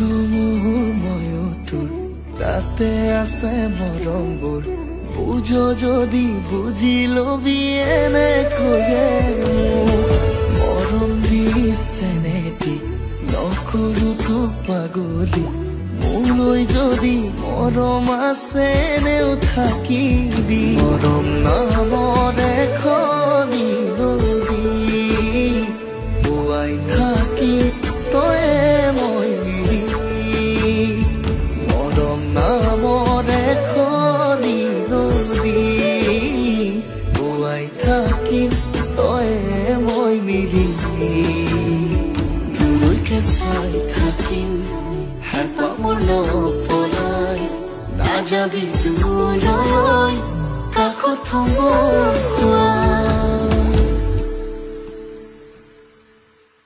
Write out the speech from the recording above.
মধু মুহুৰ ময়ো তোৰ তাতে আছে মৰমবোৰ বুঝ যদি বুঝি লবি এনেকৈয়ে মৰম দিছে নেতি নকৰো তোক পাগলি মোলৈ যদি মৰম আছে নেও থাকিবি মৰম নামৰ এখনি নদী বোৱাই থাকি তয়ে মই মিলি মৰম নামৰ এখনি নদী বোৱাই থাকিম তয়ে মই মিলি দূৰৈকে চাই থাকিম হেঁপাহ মোৰ নপলাই নাযাবি দূৰলৈ কাষত থম